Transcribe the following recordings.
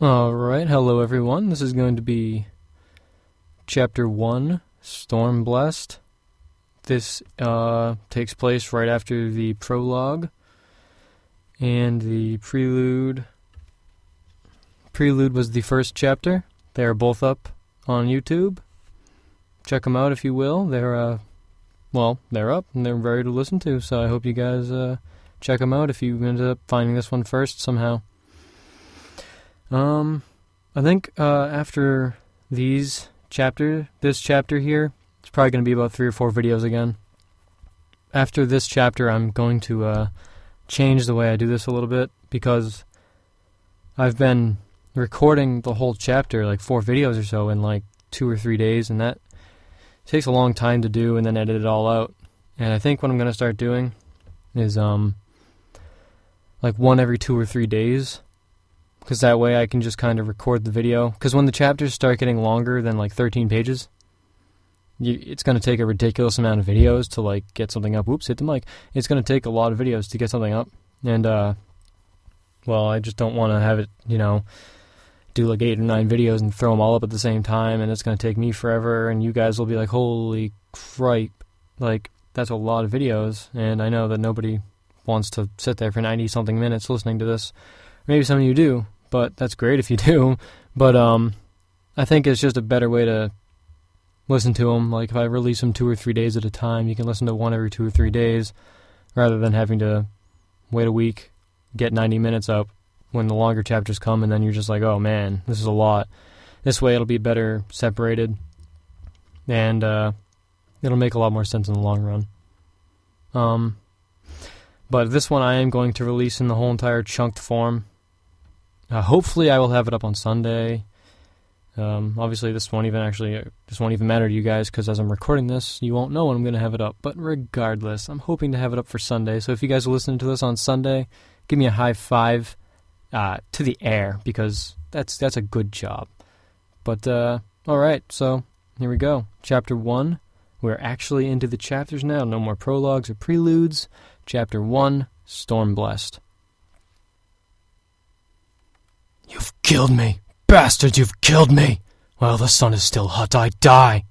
Alright, hello everyone. This is going to be Chapter 1, Stormblessed. This takes place right after the prologue and the Prelude. Prelude was the first chapter. They are both up on YouTube. Check them out if you will. They're up and they're ready to listen to, so I hope you guys check them out if you ended up finding this one first somehow. I think after this chapter here, it's probably going to be about 3 or 4 videos again. After this chapter, I'm going to change the way I do this a little bit, because I've been recording the whole chapter, like 4 videos or so, in like 2 or 3 days, and that takes a long time to do and then edit it all out. And I think what I'm going to start doing is like one every 2 or 3 days, because that way I can just kind of record the video. Because when the chapters start getting longer than like 13 pages, it's going to take a ridiculous amount of videos to like get something up. Oops, hit the mic. It's going to take a lot of videos to get something up. And, I just don't want to have it, do like 8 or 9 videos and throw them all up at the same time, and it's going to take me forever, and you guys will be like, holy cripe, like, that's a lot of videos, and I know that nobody wants to sit there for 90-something minutes listening to this. Maybe some of you do, but that's great if you do. But I think it's just a better way to listen to them. Like, if I release them 2 or 3 days at a time, you can listen to one every 2 or 3 days, rather than having to wait a week, get 90 minutes up when the longer chapters come, and then you're just like, oh man, this is a lot. This way it'll be better separated, and it'll make a lot more sense in the long run. But this one I am going to release in the whole entire chunked form. Hopefully I will have it up on Sunday. Obviously this won't even matter to you guys, because as I'm recording this, you won't know when I'm going to have it up. But regardless, I'm hoping to have it up for Sunday. So if you guys are listening to this on Sunday, give me a high five to the air, because that's a good job. But alright, so here we go. Chapter 1. We're actually into the chapters now. No more prologues or preludes. Chapter 1, Stormblessed. You've killed me! Bastard, you've killed me! While the sun is still hot, I die!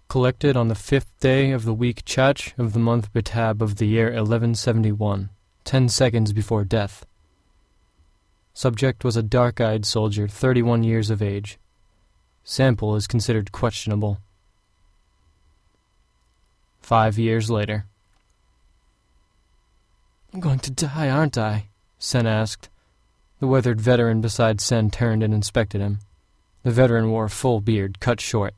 Collected on the 5th day of the week Chach of the month Betab of the year 1171, 10 seconds before death. Subject was a dark-eyed soldier, 31 years of age. Sample is considered questionable. 5 years later. I'm going to die, aren't I? Sen asked. The weathered veteran beside Sen turned and inspected him. The veteran wore a full beard, cut short.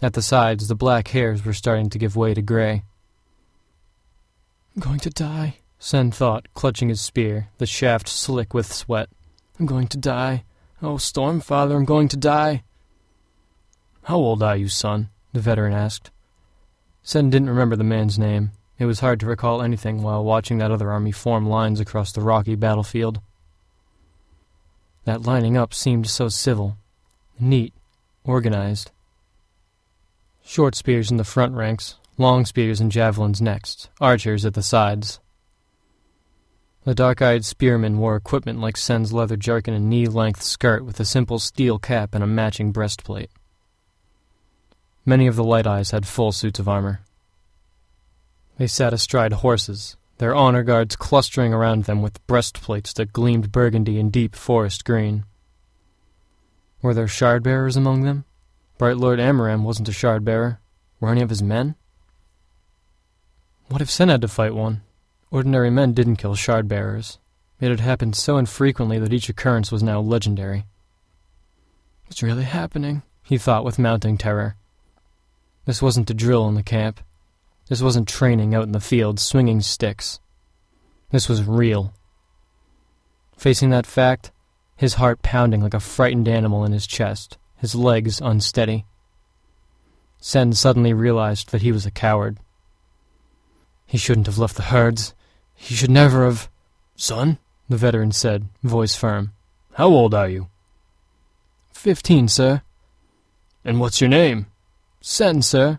At the sides, the black hairs were starting to give way to gray. I'm going to die, Sen thought, clutching his spear, the shaft slick with sweat. I'm going to die. Oh, Stormfather, I'm going to die. How old are you, son? The veteran asked. Sen didn't remember the man's name. It was hard to recall anything while watching that other army form lines across the rocky battlefield. That lining up seemed so civil, neat, organized. Short spears in the front ranks, long spears and javelins next, archers at the sides. The dark-eyed spearman wore equipment like Sen's leather jerkin and knee-length skirt with a simple steel cap and a matching breastplate. Many of the light eyes had full suits of armor. They sat astride horses, their honor guards clustering around them with breastplates that gleamed burgundy and deep forest green. Were there shard-bearers among them? Bright Lord Amaram wasn't a shard-bearer. Were any of his men? What if Sen had to fight one? Ordinary men didn't kill shard-bearers. It had happened so infrequently that each occurrence was now legendary. It's really happening, he thought with mounting terror. This wasn't a drill in the camp. This wasn't training out in the field, swinging sticks. This was real. Facing that fact, his heart pounding like a frightened animal in his chest, his legs unsteady. Sen suddenly realized that he was a coward. He shouldn't have left the herds. He should never have... Son, the veteran said, voice firm. How old are you? 15, sir. And what's your name? Sen, sir.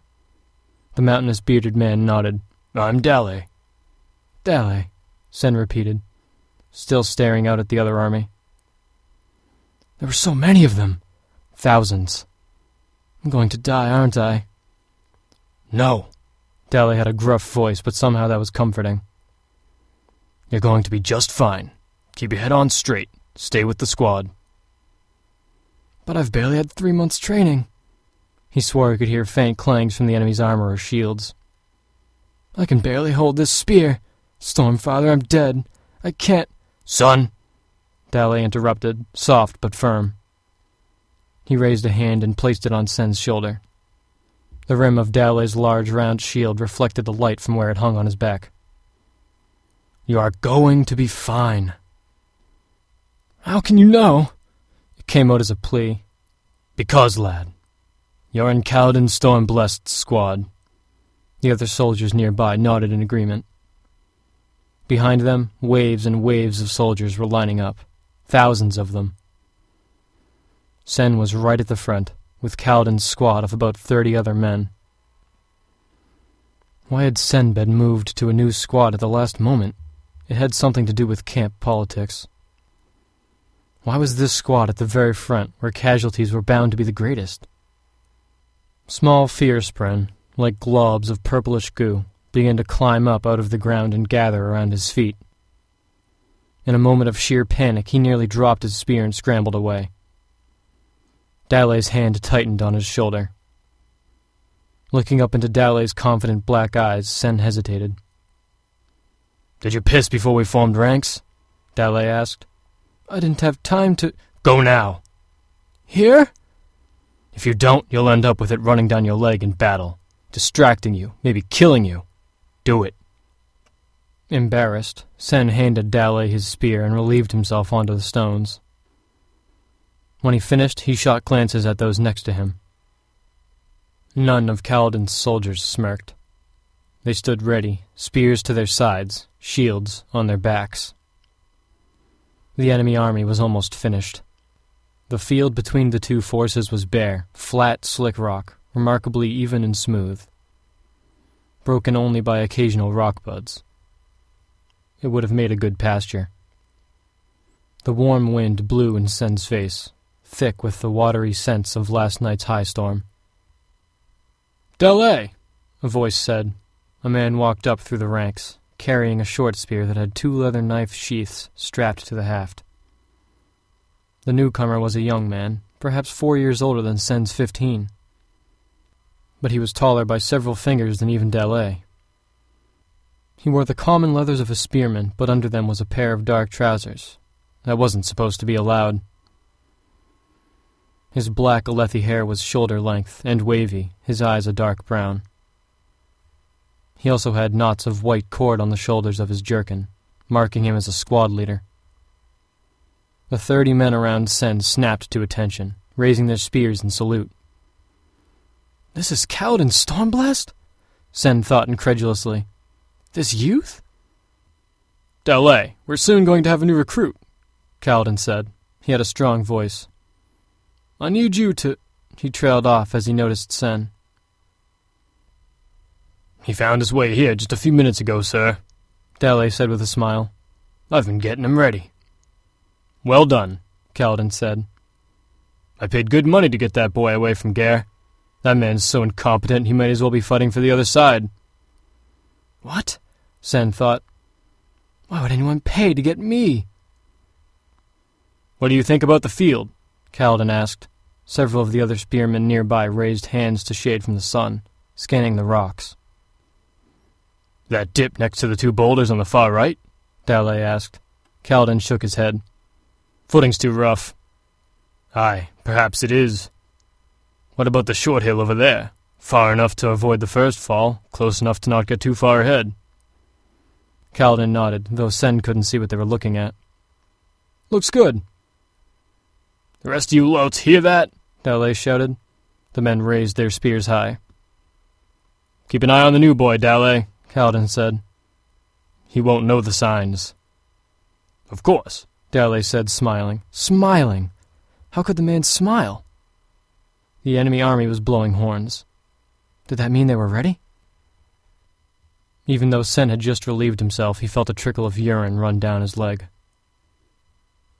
The mountainous bearded man nodded. I'm Dale. Dale, Sen repeated. still staring out at the other army. There were so many of them. Thousands. I'm going to die, aren't I? No. Dally had a gruff voice, but somehow that was comforting. You're going to be just fine. Keep your head on straight. Stay with the squad. But I've barely had 3 months' training. He swore he could hear faint clangs from the enemy's armor or shields. I can barely hold this spear. Stormfather, I'm dead. I can't... Son! Dally interrupted, soft but firm. He raised a hand and placed it on Sen's shoulder. The rim of Dally's large round shield reflected the light from where it hung on his back. You are going to be fine. How can you know? It came out as a plea. Because, lad, you're in Kaladin Stormblessed squad. The other soldiers nearby nodded in agreement. Behind them, waves and waves of soldiers were lining up. Thousands of them. Sen was right at the front, with Kaladin's squad of about 30 other men. Why had Sen been moved to a new squad at the last moment? It had something to do with camp politics. Why was this squad at the very front, where casualties were bound to be the greatest? Small fear-spren, like globs of purplish goo, began to climb up out of the ground and gather around his feet. In a moment of sheer panic, he nearly dropped his spear and scrambled away. Dally's hand tightened on his shoulder. Looking up into Dally's confident black eyes, Sen hesitated. Did you piss before we formed ranks? Dally asked. I didn't have time to... Go now! Here? If you don't, you'll end up with it running down your leg in battle, distracting you, maybe killing you. Do it. Embarrassed, Sen handed Dally his spear and relieved himself onto the stones. When he finished, he shot glances at those next to him. None of Kaladin's soldiers smirked. They stood ready, spears to their sides, shields on their backs. The enemy army was almost finished. The field between the two forces was bare, flat, slick rock, remarkably even and smooth, broken only by occasional rock buds. It would have made a good pasture. The warm wind blew in Sen's face, thick with the watery scents of last night's high storm. Dally, a voice said. A man walked up through the ranks, carrying a short spear that had 2 leather knife sheaths strapped to the haft. The newcomer was a young man, perhaps 4 years older than Sen's 15. But he was taller by several fingers than even Dally. He wore the common leathers of a spearman, but under them was a pair of dark trousers. That wasn't supposed to be allowed. His black Alethi hair was shoulder-length and wavy, his eyes a dark brown. He also had knots of white cord on the shoulders of his jerkin, marking him as a squad leader. The 30 men around Sen snapped to attention, raising their spears in salute. This is Kaladin Stormblessed? Sen thought incredulously. This youth? Dally, we're soon going to have a new recruit, Kaladin said. He had a strong voice. I need you to... He trailed off as he noticed Sen. He found his way here just a few minutes ago, sir, Dally said with a smile. I've been getting him ready. Well done, Kaladin said. I paid good money to get that boy away from Gare. That man's so incompetent he might as well be fighting for the other side. What? Sen thought. Why would anyone pay to get me? What do you think about the field? Kaladin asked. Several of the other spearmen nearby raised hands to shade from the sun, scanning the rocks. That dip next to the 2 boulders on the far right? Dally asked. Kaladin shook his head. Footing's too rough. Aye, perhaps it is. What about the short hill over there? Far enough to avoid the first fall, close enough to not get too far ahead. Kaladin nodded, though Sen couldn't see what they were looking at. Looks good. The rest of you louts hear that? Dally shouted. The men raised their spears high. Keep an eye on the new boy, Dally, Kaladin said. He won't know the signs. Of course, Dally said, smiling. Smiling? How could the man smile? The enemy army was blowing horns. Did that mean they were ready? Even though Sen had just relieved himself, he felt a trickle of urine run down his leg.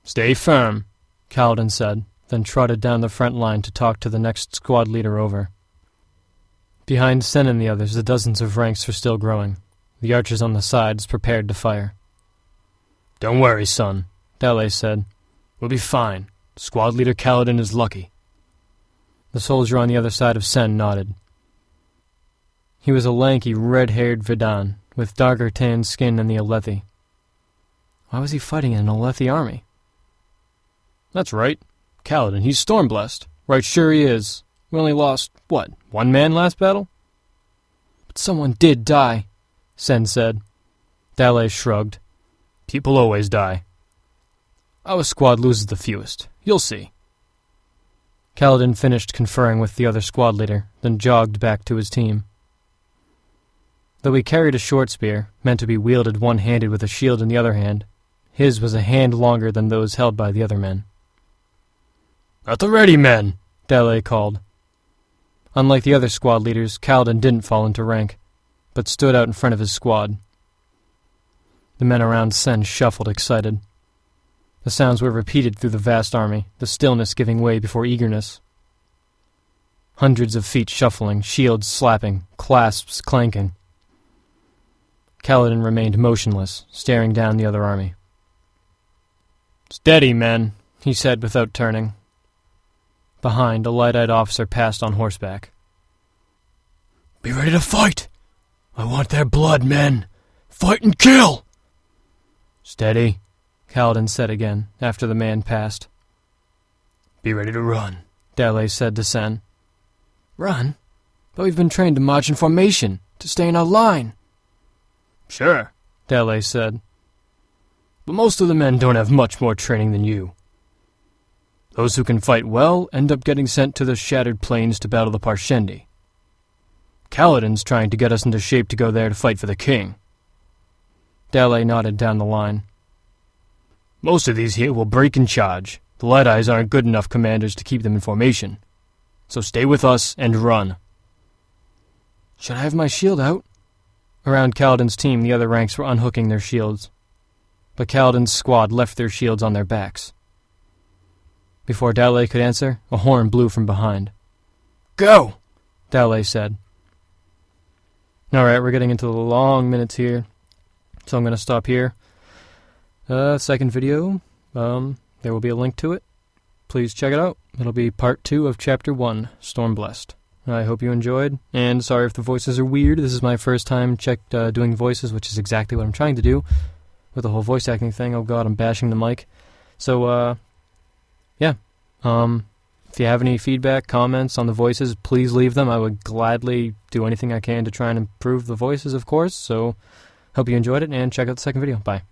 Stay firm, Kaladin said, then trotted down the front line to talk to the next squad leader over. Behind Sen and the others, the dozens of ranks were still growing. The archers on the sides prepared to fire. Don't worry, son, Dale said. We'll be fine. Squad leader Kaladin is lucky. The soldier on the other side of Sen nodded. He was a lanky, red-haired Vidan, with darker tanned skin than the Alethi. Why was he fighting in an Alethi army? That's right. Kaladin, he's Stormblessed. Right sure he is. We only lost, what, 1 man last battle? But someone did die, Sen said. Dale shrugged. People always die. Our squad loses the fewest. You'll see. Kaladin finished conferring with the other squad leader, then jogged back to his team. Though he carried a short spear, meant to be wielded one-handed with a shield in the other hand, his was a hand longer than those held by the other men. At the ready, men, Dale called. Unlike the other squad leaders, Kaladin didn't fall into rank, but stood out in front of his squad. The men around Sen shuffled, excited. The sounds were repeated through the vast army, the stillness giving way before eagerness. Hundreds of feet shuffling, shields slapping, clasps clanking. Kaladin remained motionless, staring down the other army. Steady, men, he said without turning. Behind, a light-eyed officer passed on horseback. Be ready to fight! I want their blood, men! Fight and kill! Steady, Kaladin said again, after the man passed. Be ready to run, Dale said to Sen. Run? But we've been trained to march in formation, to stay in our line. Sure, Dale said. But most of the men don't have much more training than you. Those who can fight well end up getting sent to the Shattered Plains to battle the Parshendi. Kaladin's trying to get us into shape to go there to fight for the king. Dale nodded down the line. Most of these here will break and charge. The Light Eyes aren't good enough commanders to keep them in formation. So stay with us and run. Should I have my shield out? Around Kaladin's team, the other ranks were unhooking their shields. But Kaladin's squad left their shields on their backs. Before Dale could answer, a horn blew from behind. Go! Dale said. Alright, we're getting into the long minutes here, so I'm going to stop here. Second video, there will be a link to it. Please check it out. It'll be part 2 of Chapter 1, Stormblessed. I hope you enjoyed, and sorry if the voices are weird. This is my first time doing voices, which is exactly what I'm trying to do with the whole voice acting thing. Oh god, I'm bashing the mic. So, yeah. If you have any feedback, comments on the voices, please leave them. I would gladly do anything I can to try and improve the voices, of course. So, hope you enjoyed it, and check out the second video. Bye.